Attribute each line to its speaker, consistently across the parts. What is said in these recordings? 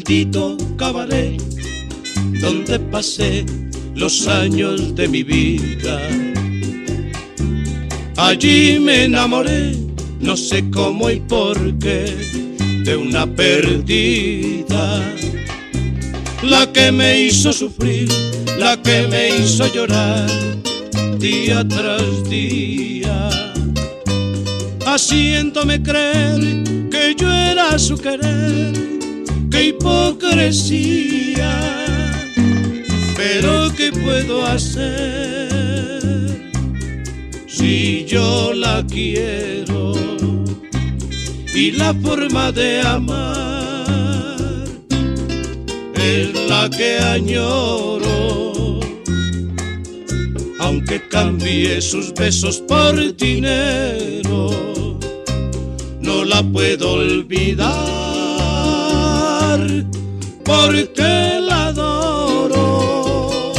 Speaker 1: maldito cabaret donde pasé los años de mi vida. Allí me enamoré, no sé cómo y por qué, de una perdida, la que me hizo sufrir, la que me hizo llorar día tras día, haciéndome creer que yo era su querer. ¡Qué hipocresía! Pero ¿qué puedo hacer si yo la quiero? Y la forma de amar es la que añoro, aunque cambie sus besos por dinero, no la puedo olvidar porque la adoro.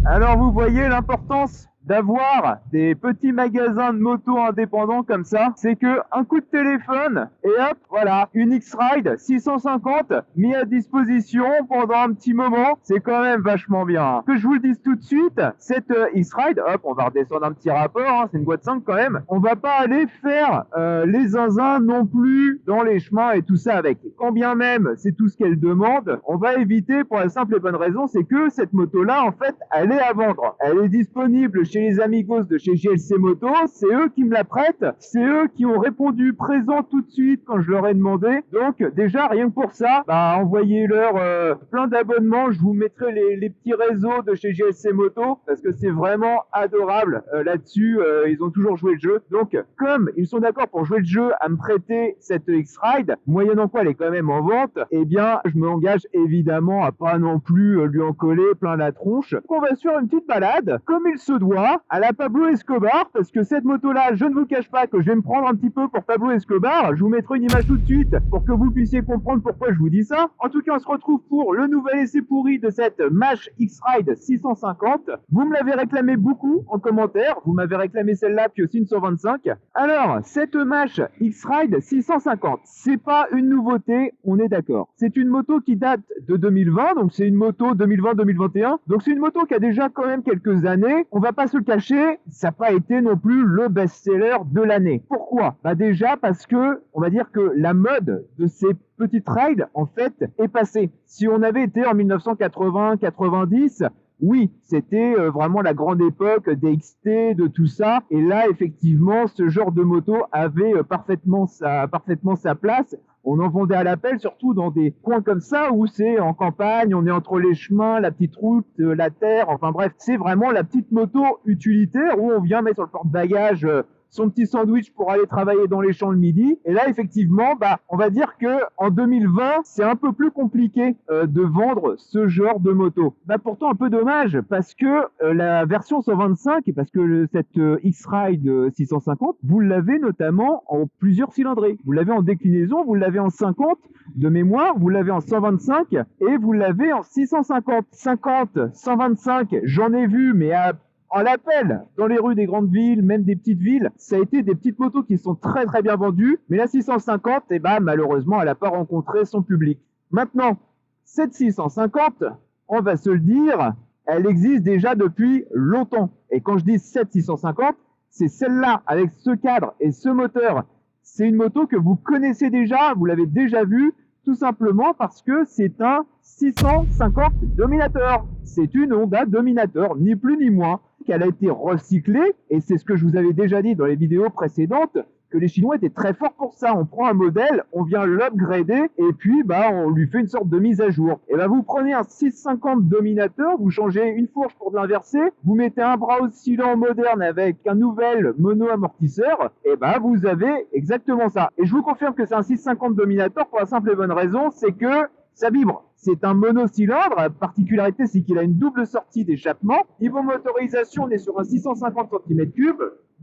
Speaker 2: Alors vous voyez l'importance d'avoir des petits magasins de motos indépendants comme ça, c'est que un coup de téléphone et hop, voilà, une X-Ride 650 mis à disposition pendant un petit moment, c'est quand même vachement bien. Que je vous le dise tout de suite, cette X-Ride, hop, on va redescendre un petit rapport, hein, c'est une boîte 5 quand même, on va pas aller faire les zinzins non plus dans les chemins et tout ça avec. Quand bien même c'est tout ce qu'elle demande, on va éviter pour la simple et bonne raison, c'est que cette moto-là, en fait, elle est à vendre. Elle est disponible chez les amigos de chez JLC Moto, c'est eux qui me la prêtent, c'est eux qui ont répondu présent tout de suite quand je leur ai demandé. Donc déjà rien que pour ça, bah envoyez-leur plein d'abonnements, je vous mettrai les petits réseaux de chez JLC Moto parce que c'est vraiment adorable là-dessus, ils ont toujours joué le jeu. Donc comme ils sont d'accord pour jouer le jeu à me prêter cette X-Ride, moyennant quoi elle est quand même en vente, eh bien je m'engage évidemment à pas non plus lui en coller plein la tronche. Donc on va se faire une petite balade comme il se doit à la Pablo Escobar, parce que cette moto-là, je ne vous cache pas que je vais me prendre un petit peu pour Pablo Escobar. Je vous mettrai une image tout de suite pour que vous puissiez comprendre pourquoi je vous dis ça. En tout cas, on se retrouve pour le nouvel essai pourri de cette Mash X-Ride 650. Vous me l'avez réclamé beaucoup en commentaire. Vous m'avez réclamé celle-là, puis aussi une 125. Alors, cette Mash X-Ride 650, c'est pas une nouveauté, on est d'accord. C'est une moto qui date de 2020, donc c'est une moto 2020-2021. Donc c'est une moto qui a déjà quand même quelques années. On va pas se le cacher, ça n'a pas été non plus le best-seller de l'année. Pourquoi? Bah déjà parce que, on va dire que la mode de ces petites rides, en fait, est passée. Si on avait été en 1980-90, oui, c'était vraiment la grande époque des XT, de tout ça. Et là, effectivement, ce genre de moto avait parfaitement sa place. On en vendait à l'appel, surtout dans des coins comme ça où c'est en campagne, on est entre les chemins, la petite route, la terre, enfin bref, c'est vraiment la petite moto utilitaire où on vient mettre sur le porte-bagages son petit sandwich pour aller travailler dans les champs le midi. Et là, effectivement, bah, on va dire que en 2020, c'est un peu plus compliqué de vendre ce genre de moto. Bah, pourtant, un peu dommage, parce que la version 125, et parce que cette X-Ride 650, vous l'avez notamment en plusieurs cylindrées. Vous l'avez en déclinaison, vous l'avez en 50 de mémoire, vous l'avez en 125 et vous l'avez en 650. 50, 125, j'en ai vu, mais en l'appel, dans les rues des grandes villes, même des petites villes, ça a été des petites motos qui sont très très bien vendues, mais la 650, eh ben, malheureusement, elle n'a pas rencontré son public. Maintenant, cette 650, on va se le dire, elle existe déjà depuis longtemps. Et quand je dis cette 650, c'est celle-là, avec ce cadre et ce moteur. C'est une moto que vous connaissez déjà, vous l'avez déjà vue, tout simplement parce que c'est un 650 Dominator. C'est une Honda Dominator, ni plus ni moins, qu'elle a été recyclée, et c'est ce que je vous avais déjà dit dans les vidéos précédentes, que les Chinois étaient très forts pour ça. On prend un modèle, on vient l'upgrader, et puis bah on lui fait une sorte de mise à jour. Et bah vous prenez un 650 Dominator, vous changez une fourche pour de l'inverser, vous mettez un bras oscillant moderne avec un nouvel mono-amortisseur, et bah vous avez exactement ça. Et je vous confirme que c'est un 650 Dominator pour la simple et bonne raison, c'est que ça vibre. C'est un monocylindre. La particularité, c'est qu'il a une double sortie d'échappement. Niveau motorisation, on est sur un 650 cm3.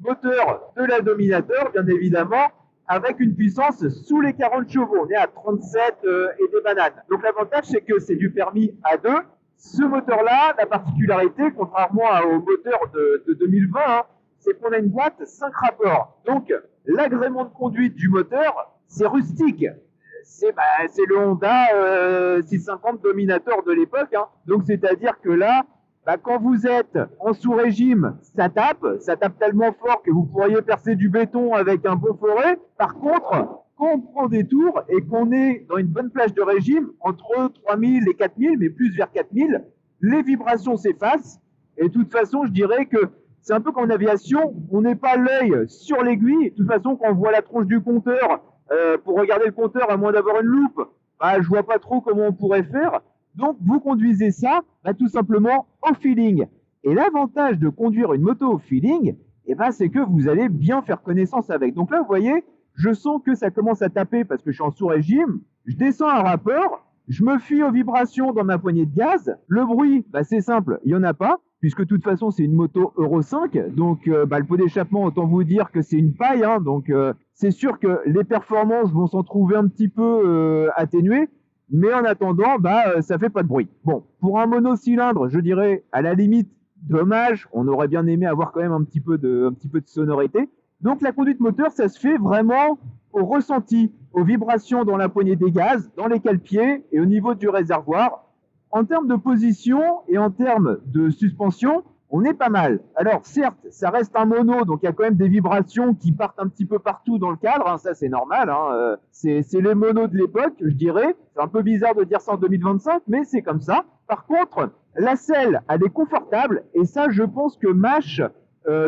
Speaker 2: Moteur de la Dominator, bien évidemment, avec une puissance sous les 40 chevaux. On est à 37 et des bananes. Donc l'avantage, c'est que c'est du permis A2. Ce moteur-là, la particularité, contrairement au moteur de 2020, c'est qu'on a une boîte 5 rapports. Donc l'agrément de conduite du moteur, c'est rustique. C'est le Honda 650 Dominator de l'époque. Hein. Donc c'est-à-dire que là, quand vous êtes en sous-régime, ça tape tellement fort que vous pourriez percer du béton avec un bon forêt. Par contre, quand on prend des tours et qu'on est dans une bonne plage de régime, entre 3000 et 4000, mais plus vers 4000, les vibrations s'effacent. Et de toute façon, je dirais que c'est un peu comme en aviation, on n'est pas l'œil sur l'aiguille. De toute façon, quand on voit la tronche du compteur, pour regarder le compteur, à moins d'avoir une loupe, je vois pas trop comment on pourrait faire. Donc, vous conduisez ça tout simplement au feeling. Et l'avantage de conduire une moto au feeling, c'est que vous allez bien faire connaissance avec. Donc là, vous voyez, je sens que ça commence à taper parce que je suis en sous-régime. Je descends un rapport, je me fie aux vibrations dans ma poignée de gaz. Le bruit, c'est simple, il n'y en a pas, puisque de toute façon, c'est une moto Euro 5. Donc, le pot d'échappement, autant vous dire que c'est une paille. Hein, donc, c'est sûr que les performances vont s'en trouver un petit peu atténuées. Mais en attendant, ça fait pas de bruit. Bon, pour un monocylindre, je dirais, à la limite, dommage. On aurait bien aimé avoir quand même un petit peu de sonorité. Donc la conduite moteur, ça se fait vraiment au ressenti, aux vibrations dans la poignée des gaz, dans les cale-pieds et au niveau du réservoir. En termes de position et en termes de suspension, on est pas mal. Alors certes, ça reste un mono, donc il y a quand même des vibrations qui partent un petit peu partout dans le cadre, hein, ça c'est normal, hein, c'est les monos de l'époque, je dirais. C'est un peu bizarre de dire ça en 2025, mais c'est comme ça. Par contre, la selle, elle est confortable, et ça je pense que Mash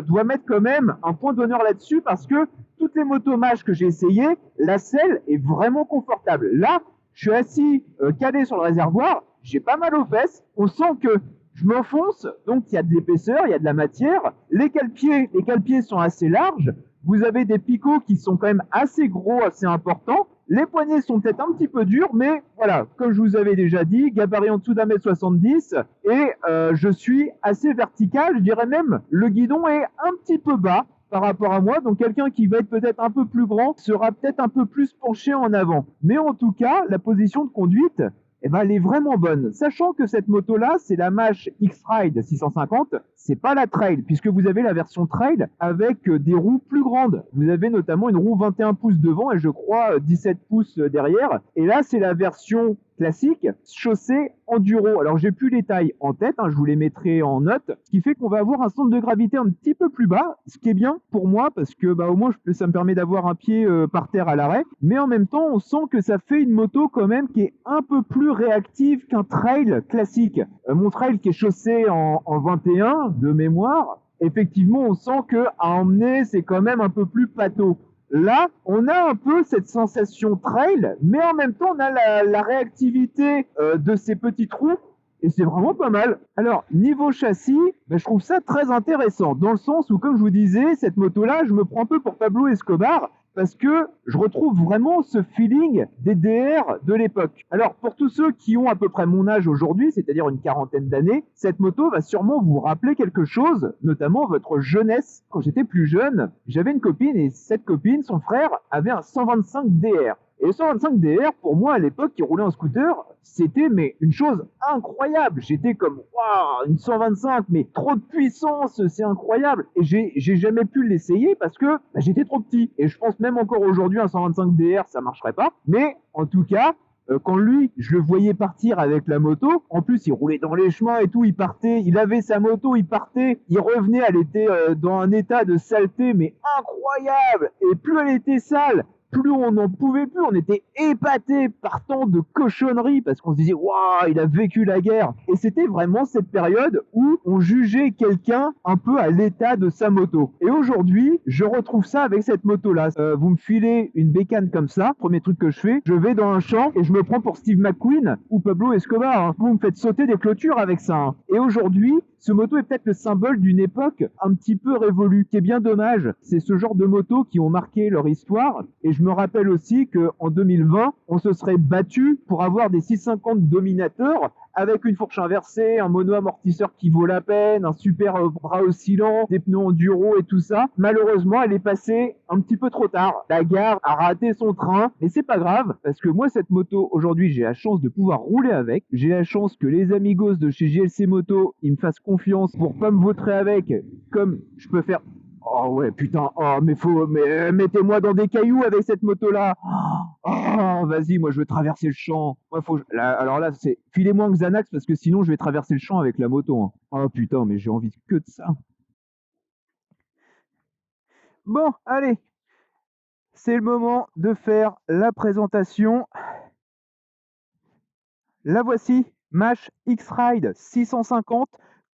Speaker 2: doit mettre quand même un point d'honneur là-dessus, parce que toutes les motos Mash que j'ai essayées, la selle est vraiment confortable. Là, je suis assis calé sur le réservoir, j'ai pas mal aux fesses, on sent que je m'enfonce, donc il y a de l'épaisseur, il y a de la matière. Les cale-pieds sont assez larges. Vous avez des picots qui sont quand même assez gros, assez importants. Les poignets sont peut-être un petit peu durs, mais voilà, comme je vous avais déjà dit, gabarit en dessous d'1m70 et je suis assez vertical. Je dirais même, le guidon est un petit peu bas par rapport à moi. Donc quelqu'un qui va être peut-être un peu plus grand sera peut-être un peu plus penché en avant. Mais en tout cas, la position de conduite, elle est vraiment bonne. Sachant que cette moto-là, c'est la Mash X-Ride 650, c'est pas la Trail, puisque vous avez la version Trail avec des roues plus grandes. Vous avez notamment une roue 21 pouces devant et je crois 17 pouces derrière. Et là, c'est la version classique, chaussée enduro. Alors j'ai plus les tailles en tête, hein, je vous les mettrai en note, ce qui fait qu'on va avoir un centre de gravité un petit peu plus bas, ce qui est bien pour moi parce que au moins ça me permet d'avoir un pied par terre à l'arrêt, mais en même temps on sent que ça fait une moto quand même qui est un peu plus réactive qu'un trail classique. Mon trail qui est chaussé en 21 de mémoire, effectivement on sent que à emmener c'est quand même un peu plus pâteau. Là, on a un peu cette sensation trail, mais en même temps, on a la réactivité de ces petits trous, et c'est vraiment pas mal. Alors, niveau châssis, je trouve ça très intéressant, dans le sens où, comme je vous disais, cette moto-là, je me prends un peu pour Pablo Escobar, parce que je retrouve vraiment ce feeling des DR de l'époque. Alors, pour tous ceux qui ont à peu près mon âge aujourd'hui, c'est-à-dire une quarantaine d'années, cette moto va sûrement vous rappeler quelque chose, notamment votre jeunesse. Quand j'étais plus jeune, j'avais une copine, et cette copine, son frère, avait un 125 DR. Et le 125 DR, pour moi, à l'époque, qui roulait en scooter, c'était une chose incroyable. J'étais comme, waouh, une 125, mais trop de puissance, c'est incroyable. Et j'ai jamais pu l'essayer parce que j'étais trop petit. Et je pense même encore aujourd'hui, un 125 DR, ça marcherait pas. Mais en tout cas, quand lui, je le voyais partir avec la moto, en plus il roulait dans les chemins et tout, il partait, il avait sa moto, il partait, il revenait, elle était dans un état de saleté mais incroyable, et plus elle était sale, plus on n'en pouvait plus, on était épatés par tant de cochonneries parce qu'on se disait waouh, il a vécu la guerre. Et c'était vraiment cette période où on jugeait quelqu'un un peu à l'état de sa moto. Et aujourd'hui, je retrouve ça avec cette moto-là. Vous me filez une bécane comme ça, premier truc que je fais, je vais dans un champ et je me prends pour Steve McQueen ou Pablo Escobar. Hein. Vous me faites sauter des clôtures avec ça. Hein. Et aujourd'hui, ce moto est peut-être le symbole d'une époque un petit peu révolue, qui est bien dommage. C'est ce genre de motos qui ont marqué leur histoire. Et je me rappelle aussi qu'en 2020, on se serait battu pour avoir des 650 Dominator avec une fourche inversée, un mono-amortisseur qui vaut la peine, un super bras oscillant, des pneus enduro et tout ça. Malheureusement, elle est passée un petit peu trop tard. La gare a raté son train, mais c'est pas grave, parce que moi, cette moto, aujourd'hui, j'ai la chance de pouvoir rouler avec. J'ai la chance que les amigos de chez GLC Moto, ils me fassent confiance pour pas me vautrer avec, comme je peux faire Oh ouais, putain, oh, mais mettez-moi dans des cailloux avec cette moto-là. Oh, vas-y, moi je veux traverser le champ. Moi, alors là, c'est filez-moi un Xanax parce que sinon je vais traverser le champ avec la moto, hein. Oh putain, mais j'ai envie que de ça. Bon, allez, c'est le moment de faire la présentation. La voici, Mash X-Ride 650.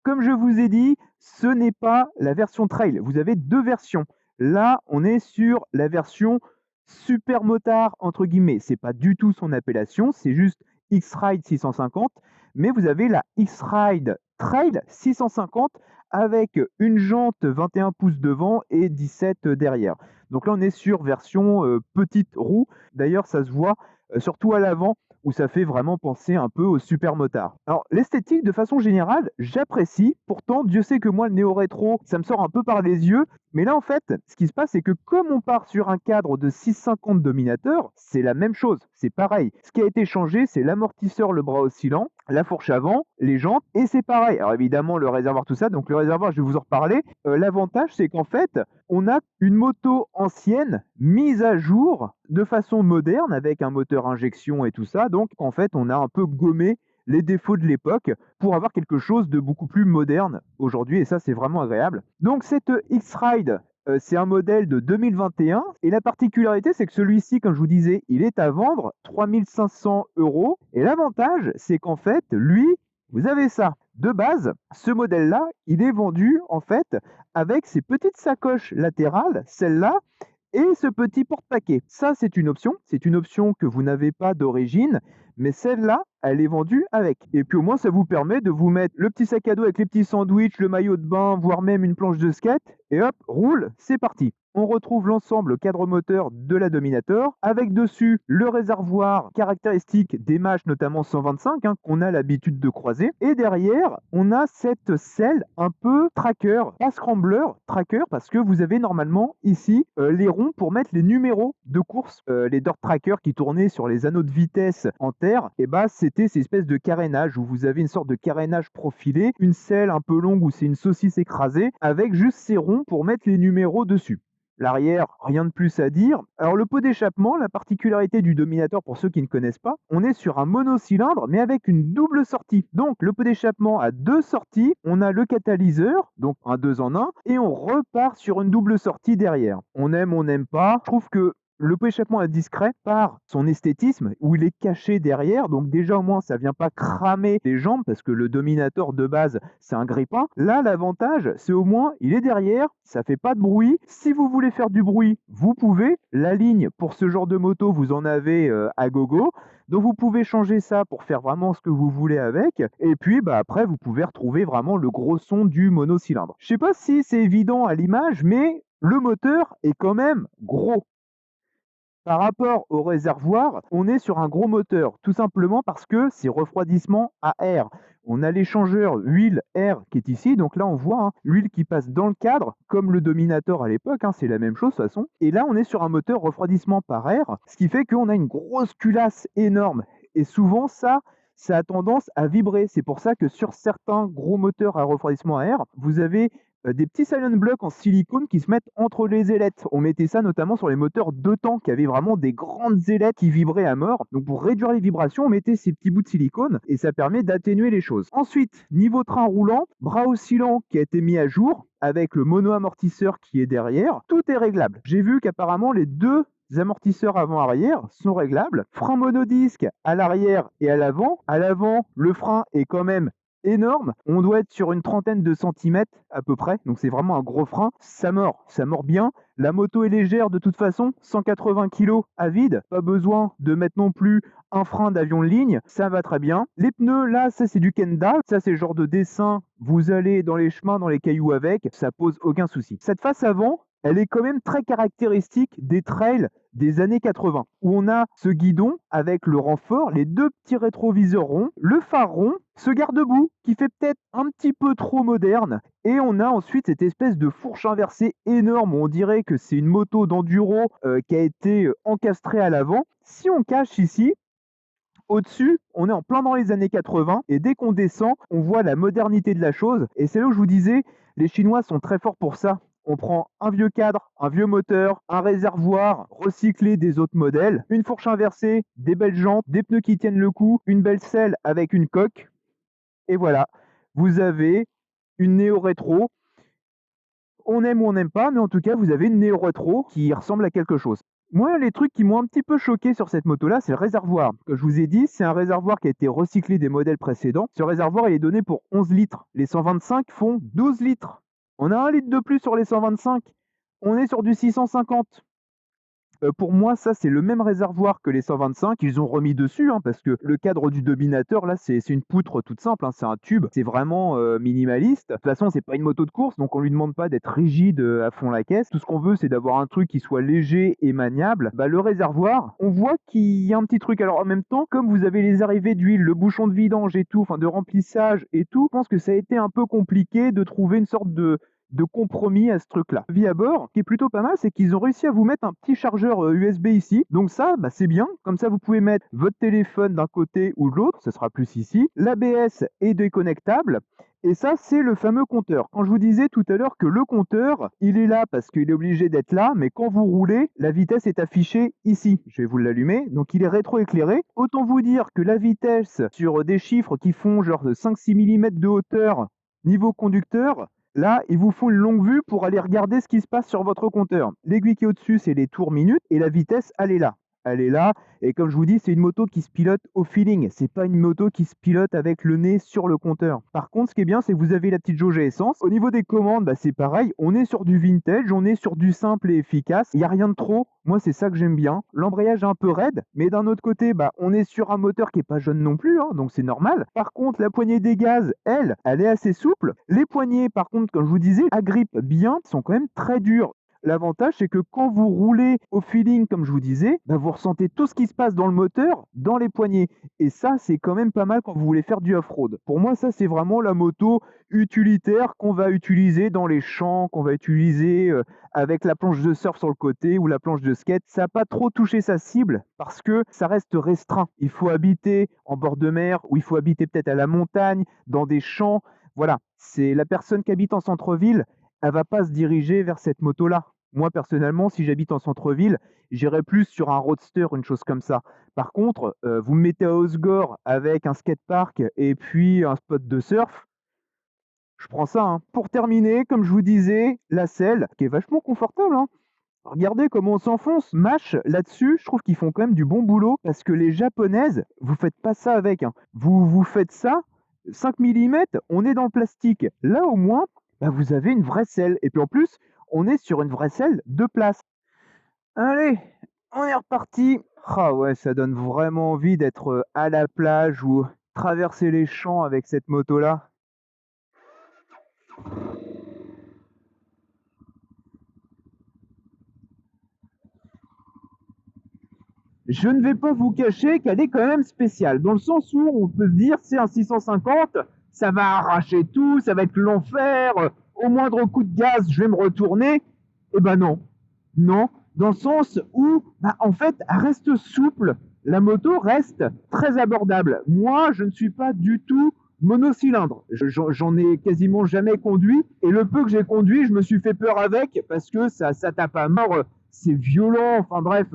Speaker 2: Comme je vous ai dit, ce n'est pas la version trail. Vous avez deux versions. Là, on est sur la version super motard, entre guillemets. C'est pas du tout son appellation, c'est juste X-Ride 650. Mais vous avez la X-Ride Trail 650 avec une jante 21 pouces devant et 17 derrière. Donc là, on est sur version petite roue. D'ailleurs, ça se voit surtout à l'avant où ça fait vraiment penser un peu au super motard. Alors l'esthétique de façon générale, j'apprécie, pourtant Dieu sait que moi le néo-rétro, ça me sort un peu par les yeux, mais là en fait, ce qui se passe c'est que comme on part sur un cadre de 650 Dominator, c'est la même chose, c'est pareil. Ce qui a été changé, c'est l'amortisseur, le bras oscillant, la fourche avant, les jantes, et c'est pareil. Alors évidemment le réservoir, tout ça, donc le réservoir je vais vous en reparler. L'avantage c'est qu'en fait, on a une moto ancienne mise à jour de façon moderne avec un moteur injection et tout ça. Donc en fait, on a un peu gommé les défauts de l'époque pour avoir quelque chose de beaucoup plus moderne aujourd'hui et ça c'est vraiment agréable. Donc cette X-Ride, c'est un modèle de 2021 et la particularité c'est que celui-ci, comme je vous disais, il est à vendre 3500 € et l'avantage c'est qu'en fait, lui, vous avez ça. De base, ce modèle-là, il est vendu en fait avec ces petites sacoches latérales, celle-là, et ce petit porte-paquet. Ça, c'est une option que vous n'avez pas d'origine, mais celle-là, elle est vendue avec. Et puis au moins, ça vous permet de vous mettre le petit sac à dos avec les petits sandwichs, le maillot de bain, voire même une planche de skate, et hop, roule, c'est parti. On retrouve l'ensemble cadre moteur de la Dominator, avec dessus le réservoir caractéristique des Mash, notamment 125, qu'on a l'habitude de croiser. Et derrière, on a cette selle un peu tracker, pas scrambler, tracker, parce que vous avez normalement ici les ronds pour mettre les numéros de course. Les dirt trackers qui tournaient sur les anneaux de vitesse en terre, et bah c'était ces espèces de carénage où vous avez une sorte de carénage profilé, une selle un peu longue où c'est une saucisse écrasée, avec juste ces ronds pour mettre les numéros dessus. L'arrière, rien de plus à dire. Alors le pot d'échappement, la particularité du Dominator pour ceux qui ne connaissent pas, on est sur un monocylindre mais avec une double sortie. Donc le pot d'échappement a deux sorties, on a le catalyseur, donc un 2 en 1, et on repart sur une double sortie derrière. On aime, on n'aime pas. Je trouve que le pot d'échappement est discret par son esthétisme où il est caché derrière, donc déjà au moins ça vient pas cramer les jambes parce que le Dominator de base c'est un grippin. Là l'avantage c'est au moins il est derrière, ça fait pas de bruit. Si vous voulez faire du bruit, vous pouvez. La ligne pour ce genre de moto vous en avez à gogo. Donc vous pouvez changer ça pour faire vraiment ce que vous voulez avec. Et puis bah, après vous pouvez retrouver vraiment le gros son du monocylindre. Je sais pas si c'est évident à l'image, mais le moteur est quand même gros. Par rapport au réservoir, on est sur un gros moteur, tout simplement parce que c'est refroidissement à air. On a l'échangeur huile-air qui est ici, donc là on voit l'huile qui passe dans le cadre, comme le Dominator à l'époque, c'est la même chose de toute façon. Et là on est sur un moteur refroidissement par air, ce qui fait qu'on a une grosse culasse énorme. Et souvent ça a tendance à vibrer. C'est pour ça que sur certains gros moteurs à refroidissement à air, vous avez des petits silent blocks en silicone qui se mettent entre les ailettes. On mettait ça notamment sur les moteurs 2 temps qui avaient vraiment des grandes ailettes qui vibraient à mort. Donc pour réduire les vibrations, on mettait ces petits bouts de silicone et ça permet d'atténuer les choses. Ensuite, niveau train roulant, bras oscillant qui a été mis à jour avec le mono-amortisseur qui est derrière. Tout est réglable. J'ai vu qu'apparemment les deux amortisseurs avant-arrière sont réglables. Frein monodisque à l'arrière et à l'avant. À l'avant, le frein est quand même énorme. On doit être sur une trentaine de centimètres à peu près. Donc c'est vraiment un gros frein. Ça mord bien. La moto est légère de toute façon, 180 kg à vide. Pas besoin de mettre non plus un frein d'avion de ligne. Ça va très bien. Les pneus, là, ça c'est du Kenda. Ça c'est le genre de dessin. Vous allez dans les chemins, dans les cailloux avec. Ça pose aucun souci. Cette face avant, elle est quand même très caractéristique des trails des années 80, où on a ce guidon avec le renfort, les deux petits rétroviseurs ronds, le phare rond, ce garde-boue qui fait peut-être un petit peu trop moderne, et on a ensuite cette espèce de fourche inversée énorme, où on dirait que c'est une moto d'enduro qui a été encastrée à l'avant. Si on cache ici, au-dessus, on est en plein dans les années 80 et dès qu'on descend, on voit la modernité de la chose. Et c'est là où je vous disais, les Chinois sont très forts pour ça. On prend un vieux cadre, un vieux moteur, un réservoir recyclé des autres modèles, une fourche inversée, des belles jantes, des pneus qui tiennent le coup, une belle selle avec une coque. Et voilà, vous avez une Néo Rétro. On aime ou on n'aime pas, mais en tout cas, vous avez une Néo Rétro qui ressemble à quelque chose. Moi, les trucs qui m'ont un petit peu choqué sur cette moto-là, c'est le réservoir. Comme je vous ai dit, c'est un réservoir qui a été recyclé des modèles précédents. Ce réservoir, il est donné pour 11 litres. Les 125 font 12 litres. On a 1 litre de plus sur les 125. On est sur du 650. Pour moi, ça, c'est le même réservoir que les 125 qu'ils ont remis dessus, hein, parce que le cadre du Dominateur, là, c'est une poutre toute simple, hein, c'est un tube, c'est vraiment minimaliste. De toute façon, c'est pas une moto de course, donc on lui demande pas d'être rigide à fond la caisse. Tout ce qu'on veut, c'est d'avoir un truc qui soit léger et maniable. Bah, le réservoir, on voit qu'il y a un petit truc. Alors en même temps, comme vous avez les arrivées d'huile, le bouchon de vidange et tout, enfin de remplissage et tout, je pense que ça a été un peu compliqué de trouver une sorte de compromis à ce truc-là. Vie à bord, qui est plutôt pas mal, c'est qu'ils ont réussi à vous mettre un petit chargeur USB ici. Donc ça, bah, c'est bien. Comme ça, vous pouvez mettre votre téléphone d'un côté ou de l'autre. Ce sera plus ici. L'ABS est déconnectable. Et ça, c'est le fameux compteur. Quand je vous disais tout à l'heure que le compteur, il est là parce qu'il est obligé d'être là, mais quand vous roulez, la vitesse est affichée ici. Je vais vous l'allumer. Donc il est rétroéclairé. Autant vous dire que la vitesse sur des chiffres qui font genre de 5-6 mm de hauteur niveau conducteur, là, il vous faut une longue vue pour aller regarder ce qui se passe sur votre compteur. L'aiguille qui est au-dessus, c'est les tours minutes et la vitesse, elle est là. Elle est là. Et comme je vous dis, c'est une moto qui se pilote au feeling. C'est pas une moto qui se pilote avec le nez sur le compteur. Par contre, ce qui est bien, c'est que vous avez la petite jauge à essence. Au niveau des commandes, bah, c'est pareil. On est sur du vintage, on est sur du simple et efficace. Il n'y a rien de trop. Moi, c'est ça que j'aime bien. L'embrayage est un peu raide, mais d'un autre côté, bah, on est sur un moteur qui est pas jeune non plus, hein, donc c'est normal. Par contre, la poignée des gaz, elle est assez souple. Les poignées, par contre, comme je vous disais, agrippent bien, sont quand même très dures. L'avantage, c'est que quand vous roulez au feeling, comme je vous disais, bah, vous ressentez tout ce qui se passe dans le moteur, dans les poignées. Et ça, c'est quand même pas mal quand vous voulez faire du off-road. Pour moi, ça, c'est vraiment la moto utilitaire qu'on va utiliser dans les champs, qu'on va utiliser avec la planche de surf sur le côté ou la planche de skate. Ça n'a pas trop touché sa cible parce que ça reste restreint. Il faut habiter en bord de mer ou il faut habiter peut-être à la montagne, dans des champs. Voilà, c'est la personne qui habite en centre-ville, elle va pas se diriger vers cette moto-là. Moi, personnellement, si j'habite en centre-ville, j'irais plus sur un roadster, une chose comme ça. Par contre, vous me mettez à Osgore avec un skatepark et puis un spot de surf, je prends ça, hein. Pour terminer, comme je vous disais, la selle, qui est vachement confortable, hein. Regardez comment on s'enfonce. Mâche, là-dessus, je trouve qu'ils font quand même du bon boulot parce que les japonaises, vous faites pas ça avec, hein. Vous faites ça, 5 mm, on est dans le plastique. Là, au moins, bah, vous avez une vraie selle. Et puis en plus, on est sur une vraie selle de place. Allez, on est reparti. Ah ouais, ça donne vraiment envie d'être à la plage ou traverser les champs avec cette moto-là. Je ne vais pas vous cacher qu'elle est quand même spéciale, dans le sens où on peut se dire c'est un 650, ça va arracher tout, ça va être l'enfer, au moindre coup de gaz, je vais me retourner. Eh ben non, non, dans le sens où, bah, en fait, elle reste souple, la moto reste très abordable. Moi, je ne suis pas du tout monocylindre, j'en ai quasiment jamais conduit, et le peu que j'ai conduit, je me suis fait peur avec, parce que ça tape à mort, c'est violent, enfin bref,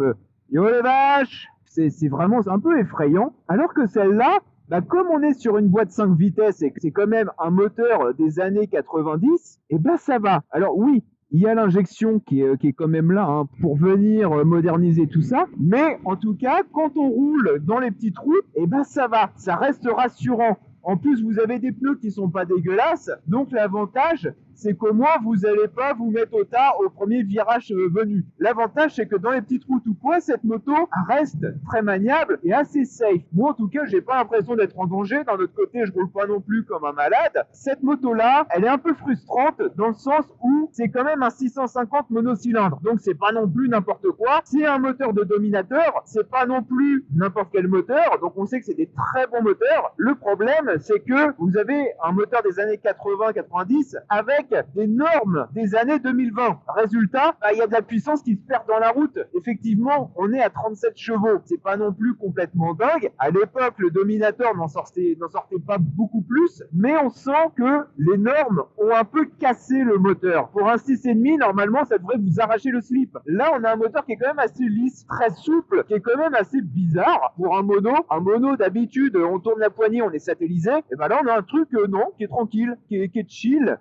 Speaker 2: yo les vaches, c'est vraiment un peu effrayant. Alors que celle-là, bah, comme on est sur une boîte 5 vitesses et que c'est quand même un moteur des années 90, et bah ça va. Alors oui, il y a l'injection qui est quand même là, hein, pour venir moderniser tout ça. Mais en tout cas, quand on roule dans les petites routes, et bah ça va, ça reste rassurant. En plus, vous avez des pneus qui sont pas dégueulasses, donc l'avantage, c'est qu'au moins vous n'allez pas vous mettre au tas au premier virage venu. L'avantage, c'est que dans les petites routes ou quoi, cette moto reste très maniable et assez safe. Moi, en tout cas, j'ai pas l'impression d'être en danger. D'un autre côté, je roule pas non plus comme un malade. Cette moto-là, elle est un peu frustrante dans le sens où c'est quand même un 650 monocylindre. Donc, c'est pas non plus n'importe quoi. C'est un moteur de Dominateur. C'est pas non plus n'importe quel moteur. Donc, on sait que c'est des très bons moteurs. Le problème, c'est que vous avez un moteur des années 80-90 avec des normes des années 2020. Résultat, il y a de la puissance qui se perd dans la route. Effectivement, on est à 37 chevaux. C'est pas non plus complètement dingue. À l'époque, le Dominator n'en sortait pas beaucoup plus, mais on sent que les normes ont un peu cassé le moteur. Pour un 6,5, normalement, ça devrait vous arracher le slip. Là, on a un moteur qui est quand même assez lisse, très souple, qui est quand même assez bizarre pour un mono. Un mono, d'habitude, on tourne la poignée, on est satellisé. Et ben là, on a un truc, non, qui est tranquille, qui est chill.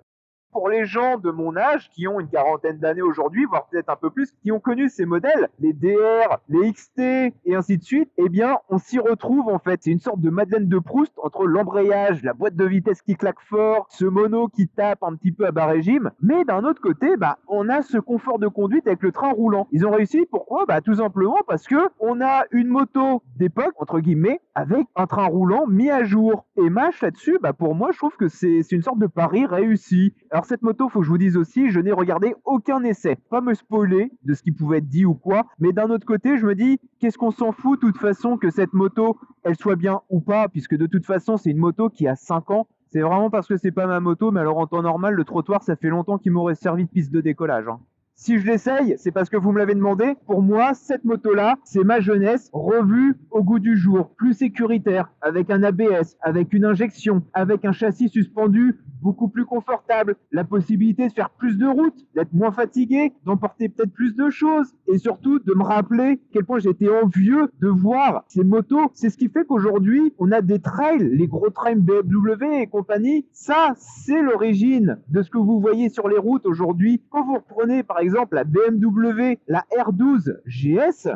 Speaker 2: Pour les gens de mon âge, qui ont une quarantaine d'années aujourd'hui, voire peut-être un peu plus, qui ont connu ces modèles, les DR, les XT et ainsi de suite, eh bien, on s'y retrouve en fait. C'est une sorte de Madeleine de Proust entre l'embrayage, la boîte de vitesse qui claque fort, ce mono qui tape un petit peu à bas régime. Mais d'un autre côté, on a ce confort de conduite avec le train roulant. Ils ont réussi, pourquoi ? Tout simplement parce que on a une moto d'époque, entre guillemets, avec un train roulant mis à jour. Et Mach, là-dessus, pour moi, je trouve que c'est une sorte de pari réussi. Alors cette moto, faut que je vous dise aussi, je n'ai regardé aucun essai. Pas me spoiler de ce qui pouvait être dit ou quoi, mais d'un autre côté, je me dis, qu'est-ce qu'on s'en fout de toute façon que cette moto, elle soit bien ou pas, puisque de toute façon, c'est une moto qui a 5 ans. C'est vraiment parce que c'est pas ma moto, mais alors en temps normal, le trottoir, ça fait longtemps qu'il m'aurait servi de piste de décollage. Si je l'essaye, c'est parce que vous me l'avez demandé. Pour moi, cette moto-là, c'est ma jeunesse revue au goût du jour. Plus sécuritaire, avec un ABS, avec une injection, avec un châssis suspendu beaucoup plus confortable, la possibilité de faire plus de routes, d'être moins fatigué, d'emporter peut-être plus de choses et surtout de me rappeler à quel point j'étais envieux de voir ces motos. C'est ce qui fait qu'aujourd'hui, on a des trails, les gros trails BMW et compagnie. Ça, c'est l'origine de ce que vous voyez sur les routes aujourd'hui. Quand vous reprenez par exemple la BMW, la R12 GS,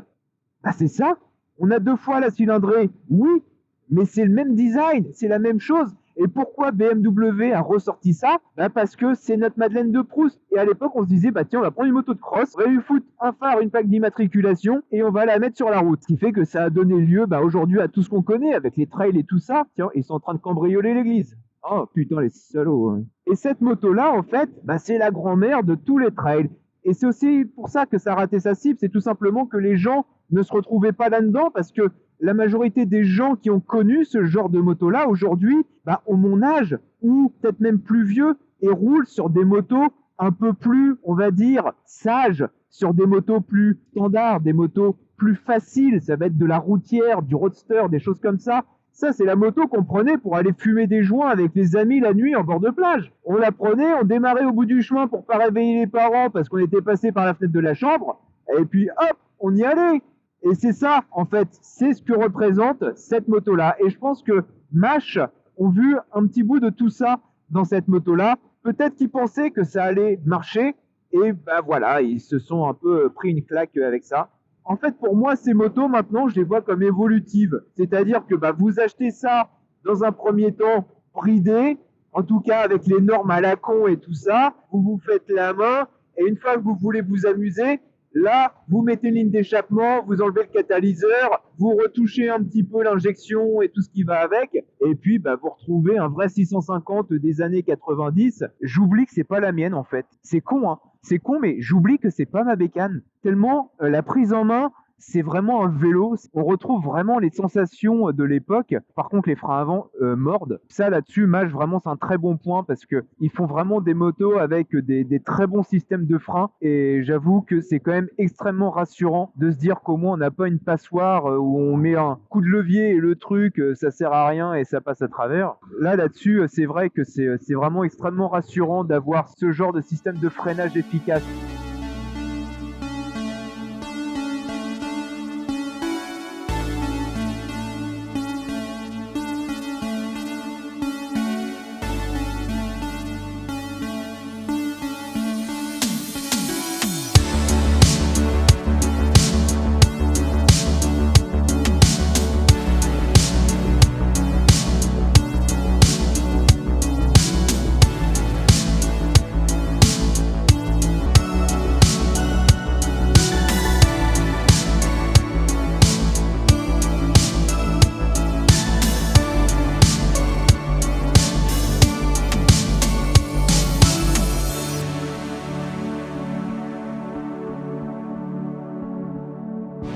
Speaker 2: c'est ça. On a 2 fois la cylindrée, oui, mais c'est le même design, c'est la même chose. Et pourquoi BMW a ressorti ça ? Parce que c'est notre Madeleine de Proust. Et à l'époque, on se disait, tiens, on va prendre une moto de cross, on va lui foutre un phare, une plaque d'immatriculation, et on va la mettre sur la route. Ce qui fait que ça a donné lieu aujourd'hui à tout ce qu'on connaît, avec les trails et tout ça. Tiens, ils sont en train de cambrioler l'église. Oh putain, les salauds. Et cette moto-là, en fait, c'est la grand-mère de tous les trails. Et c'est aussi pour ça que ça a raté sa cible, c'est tout simplement que les gens ne se retrouvaient pas là-dedans, parce que la majorité des gens qui ont connu ce genre de moto-là, aujourd'hui, ont mon âge, ou peut-être même plus vieux, et roulent sur des motos un peu plus, on va dire, sages, sur des motos plus standards, des motos plus faciles, ça va être de la routière, du roadster, des choses comme ça. Ça, c'est la moto qu'on prenait pour aller fumer des joints avec les amis la nuit en bord de plage. On la prenait, on démarrait au bout du chemin pour pas réveiller les parents parce qu'on était passé par la fenêtre de la chambre, et puis hop, on y allait. Et c'est ça, en fait, c'est ce que représente cette moto-là. Et je pense que Mach ont vu un petit bout de tout ça dans cette moto-là. Peut-être qu'ils pensaient que ça allait marcher, et voilà, ils se sont un peu pris une claque avec ça. En fait, pour moi, ces motos, maintenant, je les vois comme évolutives. C'est-à-dire que vous achetez ça dans un premier temps bridé, en tout cas avec les normes à la con et tout ça, vous vous faites la main, et une fois que vous voulez vous amuser, là, vous mettez une ligne d'échappement, vous enlevez le catalyseur, vous retouchez un petit peu l'injection et tout ce qui va avec, et puis vous retrouvez un vrai 650 des années 90. J'oublie que c'est pas la mienne en fait. C'est con, hein. C'est con, mais j'oublie que c'est pas ma bécane. Tellement la prise en main, c'est vraiment un vélo. On retrouve vraiment les sensations de l'époque. Par contre, les freins avant mordent. Ça, là-dessus, Mach, vraiment, c'est un très bon point parce que ils font vraiment des motos avec des très bons systèmes de freins. Et j'avoue que c'est quand même extrêmement rassurant de se dire qu'au moins, on n'a pas une passoire où on met un coup de levier et le truc, ça sert à rien et ça passe à travers. Là-dessus, c'est vrai que c'est vraiment extrêmement rassurant d'avoir ce genre de système de freinage efficace.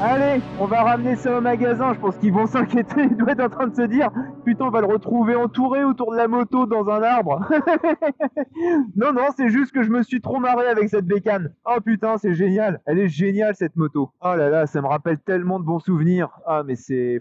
Speaker 2: Allez, on va ramener ça au magasin. Je pense qu'ils vont s'inquiéter. Ils doivent être en train de se dire, putain, on va le retrouver entouré autour de la moto dans un arbre. Non, non, c'est juste que je me suis trop marré avec cette bécane. Oh putain, c'est génial. Elle est géniale cette moto. Oh là là, ça me rappelle tellement de bons souvenirs. Ah mais c'est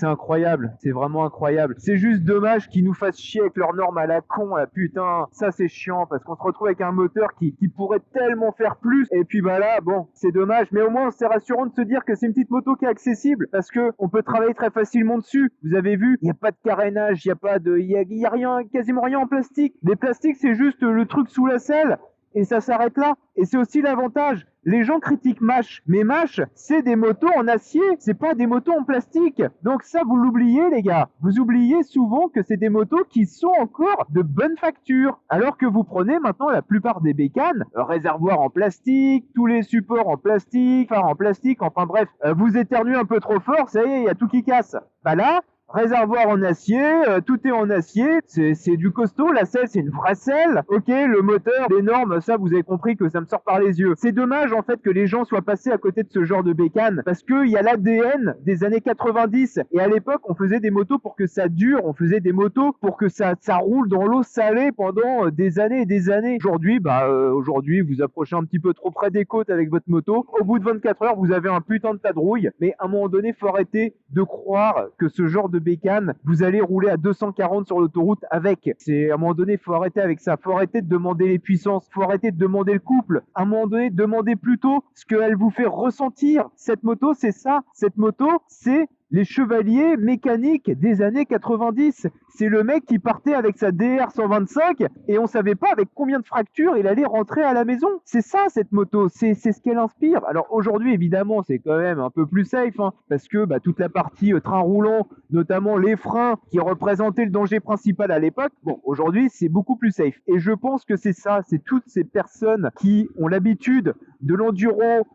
Speaker 2: incroyable, c'est vraiment incroyable. C'est juste dommage qu'ils nous fassent chier avec leurs normes à la con, là, putain. Ça c'est chiant parce qu'on se retrouve avec un moteur qui pourrait tellement faire plus. Et puis bah là, bon, c'est dommage. Mais au moins c'est rassurant de se dire que c'est une petite moto qui est accessible parce que on peut travailler très facilement dessus. Vous avez vu, il n'y a pas de carénage, il y a rien, quasiment rien en plastique. Les plastiques c'est juste le truc sous la selle. Et ça s'arrête là. Et c'est aussi l'avantage. Les gens critiquent Mash, mais Mash, c'est des motos en acier, c'est pas des motos en plastique. Donc ça, vous l'oubliez, les gars. Vous oubliez souvent que c'est des motos qui sont encore de bonne facture. Alors que vous prenez maintenant la plupart des bécanes, réservoirs en plastique, tous les supports en plastique, phares en plastique, enfin bref, vous éternuez un peu trop fort, ça y est, il y a tout qui casse. Bah là, réservoir en acier, tout est en acier, c'est du costaud, la selle c'est une vraie selle, ok, le moteur, les normes, ça vous avez compris que ça me sort par les yeux. C'est dommage en fait que les gens soient passés à côté de ce genre de bécane, parce qu'il y a l'ADN des années 90, et à l'époque on faisait des motos pour que ça dure, on faisait des motos pour que ça roule dans l'eau salée pendant des années et des années. Aujourd'hui vous approchez un petit peu trop près des côtes avec votre moto, au bout de 24 heures vous avez un putain de tas de rouille, mais à un moment donné faut arrêter de croire que ce genre de bécane, vous allez rouler à 240 sur l'autoroute avec. C'est à un moment donné, faut arrêter avec ça. Faut arrêter de demander les puissances. Faut arrêter de demander le couple. À un moment donné, demandez plutôt ce qu'elle vous fait ressentir. Cette moto, c'est ça. Cette moto, c'est les chevaliers mécaniques des années 90. C'est le mec qui partait avec sa DR 125 et on savait pas avec combien de fractures il allait rentrer à la maison. C'est ça cette moto, c'est ce qu'elle inspire. Alors aujourd'hui évidemment c'est quand même un peu plus safe hein, parce que toute la partie train roulant, notamment les freins qui représentaient le danger principal à l'époque, bon aujourd'hui c'est beaucoup plus safe. Et je pense que c'est ça, c'est toutes ces personnes qui ont l'habitude de l'enduro,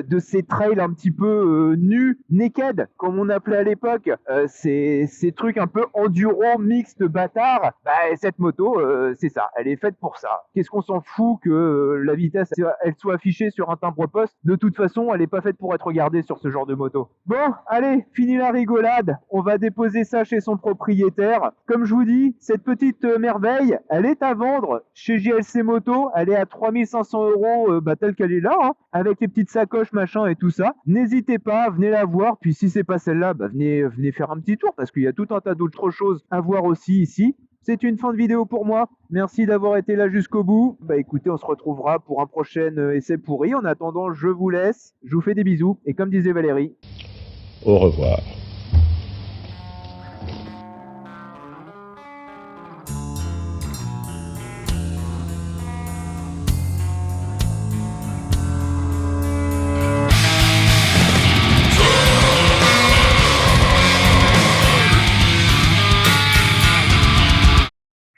Speaker 2: de ces trails un petit peu nus, naked, comme on appelait à l'époque, ces trucs un peu enduro mixte bâtard, cette moto, c'est ça, elle est faite pour ça. Qu'est-ce qu'on s'en fout que la vitesse, elle soit affichée sur un timbre-poste? De toute façon, elle est pas faite pour être regardée sur ce genre de moto. Bon, allez, fini la rigolade, on va déposer ça chez son propriétaire. Comme je vous dis, cette petite merveille, elle est à vendre chez JLC Moto, elle est à 3500 €, telle qu'elle est là, hein, avec les petites sacoches, machin et tout ça. N'hésitez pas, venez la voir, puis si c'est pas celle-là, venez faire un petit tour, parce qu'il y a tout un tas d'autres choses à voir aussi ici. C'est une fin de vidéo pour moi. Merci d'avoir été là jusqu'au bout. Écoutez, on se retrouvera pour un prochain essai pourri. En attendant, je vous laisse. Je vous fais des bisous. Et comme disait Valérie,
Speaker 1: Au revoir.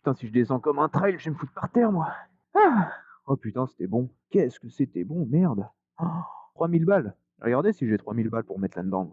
Speaker 2: putain, si je descends comme un trail, je vais me foutre par terre, moi. Ah. Oh putain, c'était bon. Qu'est-ce que c'était bon, merde. Oh, 3000 balles. Regardez si j'ai 3000 balles pour mettre là-dedans.